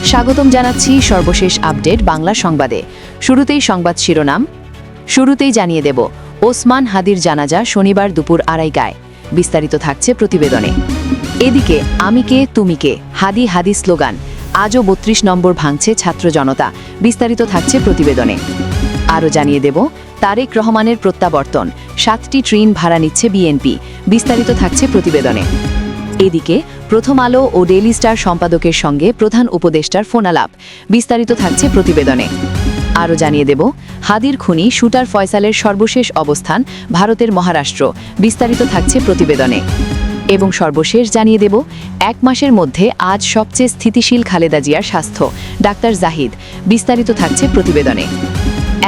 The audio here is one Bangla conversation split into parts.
স্বাগতম জানাচ্ছি সর্বশেষ আপডেট বাংলা সংবাদে। শুরুতেই সংবাদ শিরোনাম। শুরুতেই জানিয়ে দেব, ওসমান হাদির জানাজা শনিবার দুপুর 2:30টায়। বিস্তারিত থাকছে প্রতিবেদনে। এদিকে আমি কে তুমি কে, হাদি হাদি স্লোগান আজও 32 নম্বর ভাঙছে ছাত্র জনতা। বিস্তারিত থাকছে প্রতিবেদনে। আরও জানিয়ে দেব, তারেক রহমানের প্রত্যাবর্তন, 7টি ট্রেন ভাড়া নিচ্ছে বিএনপি। বিস্তারিত থাকছে প্রতিবেদনে। এদিকে প্রথম আলো ও ডেইলি স্টার সম্পাদকের সঙ্গে প্রধান উপদেষ্টার ফোনালাপ। বিস্তারিত থাকছে প্রতিবেদনে। আরও জানিয়ে দেব, হাদির খুনি শুটার ফয়সালের সর্বশেষ অবস্থান ভারতের মহারাষ্ট্র। বিস্তারিত থাকছে প্রতিবেদনে। এবং সর্বশেষ জানিয়ে দেব, 1 মাসের মধ্যে আজ সবচেয়ে স্থিতিশীল খালেদা জিয়ার স্বাস্থ্য, ডাক্তার জাহিদ। বিস্তারিত থাকছে প্রতিবেদনে।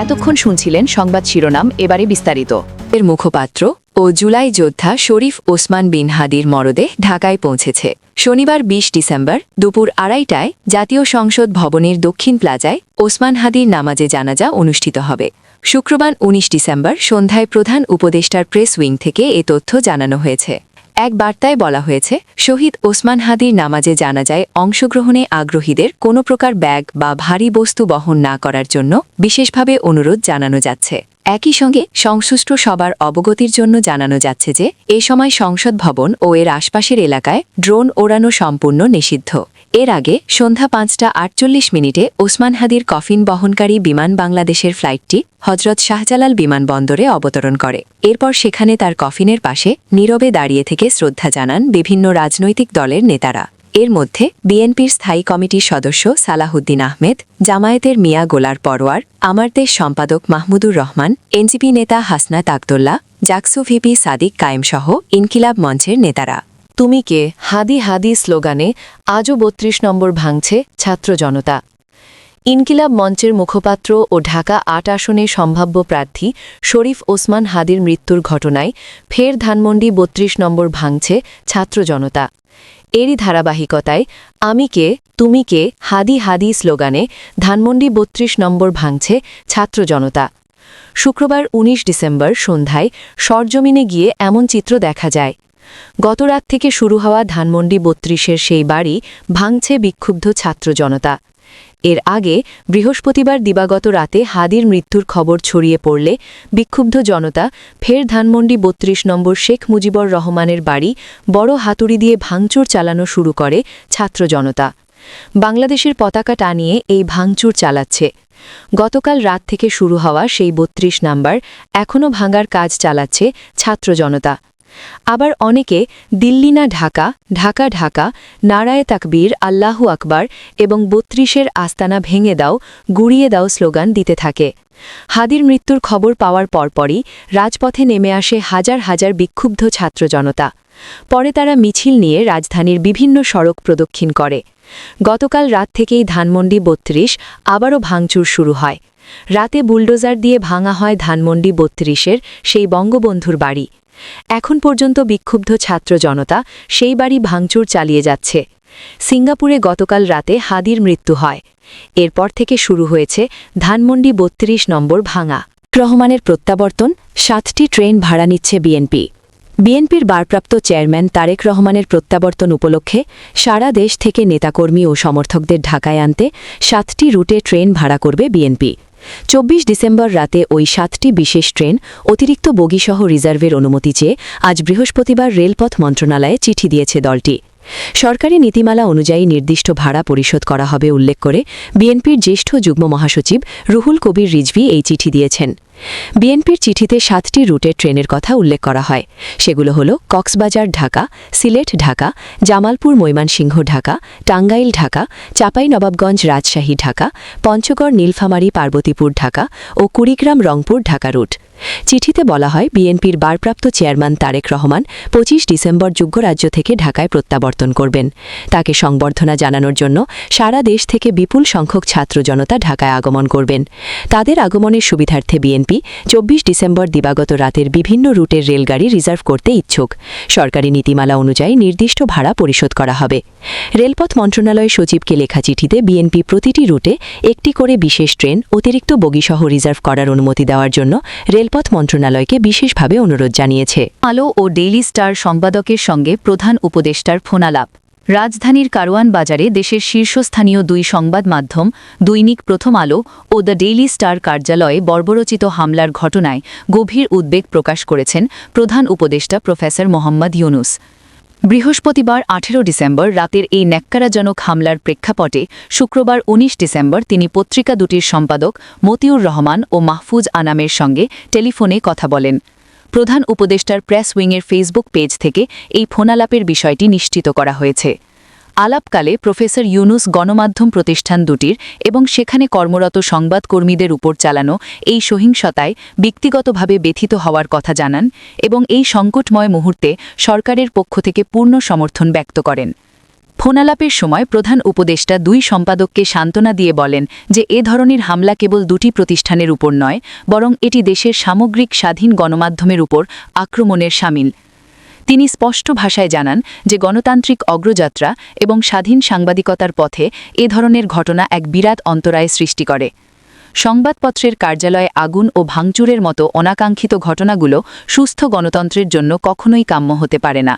এতক্ষণ শুনছিলেন সংবাদ শিরোনাম, এবারে বিস্তারিত। এর মুখপাত্র ও জুলাই যোদ্ধা শরীফ ওসমান বিন হাদির মরদেহ ঢাকায় পৌঁছেছে। শনিবার 20 ডিসেম্বর দুপুর 2:30টায় জাতীয় সংসদ ভবনের দক্ষিণ প্লাজায় ওসমান হাদির নামাজে জানাজা অনুষ্ঠিত হবে। শুক্রবার 19 ডিসেম্বর সন্ধ্যায় প্রধান উপদেষ্টার প্রেস উইং থেকে এ তথ্য জানানো হয়েছে। এক বার্তায় বলা হয়েছে, শহীদ ওসমান হাদির নামাজে জানাজায় অংশগ্রহণে আগ্রহীদের কোনো প্রকার ব্যাগ বা ভারী বস্তু বহন না করার জন্য বিশেষভাবে অনুরোধ জানানো যাচ্ছে। একই সঙ্গে সংশ্লিষ্ট সবার অবগতির জন্য জানানো যাচ্ছে যে এ সময় সংসদ ভবন ও এর আশপাশের এলাকায় ড্রোন ওড়ানো সম্পূর্ণ নিষিদ্ধ। এর আগে সন্ধ্যা 5:48 ওসমান হাদির কফিন বহনকারী বিমান বাংলাদেশের ফ্লাইটটি হজরত শাহজালাল বিমানবন্দরে অবতরণ করে। এরপর সেখানে তার কফিনের পাশে নীরবে দাঁড়িয়ে থেকে শ্রদ্ধা জানান বিভিন্ন রাজনৈতিক দলের নেতারা। এর মধ্যে বিএনপির স্থায়ী কমিটির সদস্য সালাহুদ্দিন আহমেদ, জামায়াতের মিয়া গোলার পরোয়ার, আমার দেশ সম্পাদক মাহমুদুর রহমান, এনসিপি নেতা হাসনাত আবদুল্লাহ, জাকসু ভিপি সাদিক কায়েমসহ ইনকিলাব মঞ্চের নেতারা। তুমি কে, হাদি হাদি স্লোগানে আজও 32 নম্বর ভাঙছে ছাত্র জনতা। ইনকিলাব মঞ্চের মুখপাত্র ও ঢাকা 8 আসনে সম্ভাব্য প্রার্থী শরীফ ওসমান হাদির মৃত্যুর ঘটনায় ফের ধানমন্ডি 32 নম্বর ভাঙছে ছাত্র জনতা। এরই ধারাবাহিকতায় আমি কে তুমি কে, হাদি হাদি স্লোগানে ধানমন্ডি 32 নম্বর ভাঙছে ছাত্র জনতা। শুক্রবার 19 ডিসেম্বর সন্ধ্যায় সরজমিনে গিয়ে এমন চিত্র দেখা যায়। গতরাত থেকে শুরু হওয়া ধানমন্ডি 32-এর সেই বাড়ি ভাঙছে বিক্ষুব্ধ ছাত্র জনতা। এর আগে বৃহস্পতিবার দিবাগত রাতে হাদির মৃত্যুর খবর ছড়িয়ে পড়লে বিক্ষুব্ধ জনতা ফের ধানমন্ডি 32 নম্বর শেখ মুজিবুর রহমানের বাড়ি বড় হাতুড়ি দিয়ে ভাঙচুর চালানো শুরু করে ছাত্র জনতা। বাংলাদেশের পতাকা টানিয়ে এই ভাঙচুর চালাচ্ছে। গতকাল রাত থেকে শুরু হওয়া সেই 32 নম্বর এখনও ভাঙার কাজ চালাচ্ছে ছাত্র জনতা। আবার অনেকে দিল্লি না ঢাকা, ঢাকা ঢাকা, নারায়ে তাকবীর, আল্লাহু আকবার এবং 32-এর আস্তানা ভেঙে দাও, গুড়িয়ে দাও স্লোগান দিতে থাকে। হাদির মৃত্যুর খবর পাওয়ার পরপরই রাজপথে নেমে আসে হাজার হাজার বিক্ষুব্ধ ছাত্র জনতা। পরে তারা মিছিল নিয়ে রাজধানীর বিভিন্ন সড়ক প্রদক্ষিণ করে। গতকাল রাত থেকেই ধানমন্ডি 32 আবারও ভাঙচুর শুরু হয়। রাতে বুলডোজার দিয়ে ভাঙা হয় ধানমন্ডি 32-এর সেই বঙ্গবন্ধুর বাড়ি। এখন পর্যন্ত বিক্ষুব্ধ ছাত্র জনতা সেই বাড়ি ভাঙচুর চালিয়ে যাচ্ছে। সিঙ্গাপুরে গতকাল রাতে হাদির মৃত্যু হয়। এরপর থেকে শুরু হয়েছে ধানমন্ডি 32 নম্বর ভাঙা। রহমানের প্রত্যাবর্তন, 7টি ট্রেন ভাড়া নিচ্ছে বিএনপি। বিএনপির ভারপ্রাপ্ত চেয়ারম্যান তারেক রহমানের প্রত্যাবর্তন উপলক্ষে সারা দেশ থেকে নেতাকর্মী ও সমর্থকদের ঢাকায় আনতে 7টি রুটে ট্রেন ভাড়া করবে বিএনপি। 24 ডিসেম্বর রাতে ওই 7টি বিশেষ ট্রেন অতিরিক্ত বগিসহ রিজার্ভের অনুমতি চেয়ে আজ বৃহস্পতিবার রেলপথ মন্ত্রণালয়ে চিঠি দিয়েছে দলটি। সরকারি নীতিমালা অনুযায়ী নির্দিষ্ট ভাড়া পরিশোধ করা হবে উল্লেখ করে বিএনপির জ্যেষ্ঠ যুগ্ম মহাসচিব রুহুল কবির রিজভী এই চিঠি দিয়েছেন। বিএনপির চিঠিতে 7টি রুটের ট্রেনের কথা উল্লেখ করা হয়। সেগুলো হল কক্সবাজার ঢাকা, সিলেট ঢাকা, জামালপুর ময়মনসিংহ ঢাকা, টাঙ্গাইল ঢাকা, চাঁপাইনবাবগঞ্জ রাজশাহী ঢাকা, পঞ্চগড় নীলফামারী পার্বতীপুর ঢাকা ও কুড়িগ্রাম রংপুর ঢাকা রুট। চিঠিতে বলা হয়, বিএনপির ভারপ্রাপ্ত চেয়ারম্যান তারেক রহমান 25 ডিসেম্বর যুক্তরাজ্য থেকে ঢাকায় প্রত্যাবর্তন করবেন। তাকে সংবর্ধনা জানানোর জন্য সারা দেশ থেকে বিপুল সংখ্যক ছাত্র জনতা ঢাকায় আগমন করবেন। তাদের আগমনের সুবিধার্থে বিএনপি 24 ডিসেম্বর দিবাগত রাতের বিভিন্ন রুটের রেলগাড়ি রিজার্ভ করতে ইচ্ছুক। সরকারি নীতিমালা অনুযায়ী নির্দিষ্ট ভাড়া পরিশোধ করা হবে। রেলপথ মন্ত্রণালয়ের সচিবকে লেখা চিঠিতে বিএনপি প্রতিটি রুটে একটি করে বিশেষ ট্রেন অতিরিক্ত বগিসহ রিজার্ভ করার অনুমতি দেওয়ার জন্য রেলপথ মন্ত্রণালয়কে বিশেষভাবে অনুরোধ জানিয়েছে। আলো ও ডেইলি স্টার সম্পাদকের সঙ্গে প্রধান উপদেষ্টার ফোনালাপ। রাজধানীর কারওয়ান বাজারে দেশের শীর্ষস্থানীয় দুই সংবাদ মাধ্যম দৈনিক প্রথম আলো ও দ্য ডেইলি স্টার কার্যালয়ে বর্বরচিত হামলার ঘটনায় গভীর উদ্বেগ প্রকাশ করেছেন প্রধান উপদেষ্টা প্রফেসর মোহাম্মদ ইউনুস। বৃহস্পতিবার 18 ডিসেম্বর রাতের এই ন্যাক্কারাজনক হামলার প্রেক্ষাপটে শুক্রবার 19 ডিসেম্বর তিনি পত্রিকা দুটির সম্পাদক মতিউর রহমান ও মাহফুজ আনামের সঙ্গে টেলিফোনে কথা বলেন। প্রধান উপদেষ্টার প্রেস উইংয়ের ফেসবুক পেজ থেকে এই ফোনালাপের বিষয়টি নিশ্চিত করা হয়েছে। আলাপকালে প্রফেসর ইউনুস গণমাধ্যম প্রতিষ্ঠান দুটির এবং সেখানে কর্মরত সংবাদকর্মীদের উপর চালানো এই সহিংসতায় ব্যক্তিগতভাবে ব্যথিত হওয়ার কথা জানান এবং এই সংকটময় মুহূর্তে সরকারের পক্ষ থেকে পূর্ণ সমর্থন ব্যক্ত করেন। ফোনালাপের সময় প্রধান উপদেষ্টা দুই সম্পাদককে সান্ত্বনা দিয়ে বলেন যে এ ধরনের হামলা কেবল দুটি প্রতিষ্ঠানের উপর নয়, বরং এটি দেশের সামগ্রিক স্বাধীন গণমাধ্যমের উপর আক্রমণের শামিল। তিনি স্পষ্ট ভাষায় জানান যে গণতান্ত্রিক অগ্রযাত্রা এবং স্বাধীন সাংবাদিকতার পথে এ ধরনের ঘটনা এক বিরাট অন্তরায় সৃষ্টি করে। সংবাদপত্রের কার্যালয়ে আগুন ও ভাঙচুরের মতো অনাকাঙ্ক্ষিত ঘটনাগুলো সুস্থ গণতন্ত্রের জন্য কখনোই কাম্য হতে পারে না।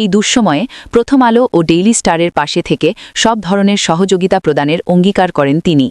এই দুঃসময়ে প্রথম আলো ও ডেইলি স্টারের পাশে থেকে সব ধরনের সহযোগিতা প্রদানের অঙ্গীকার করেন তিনি।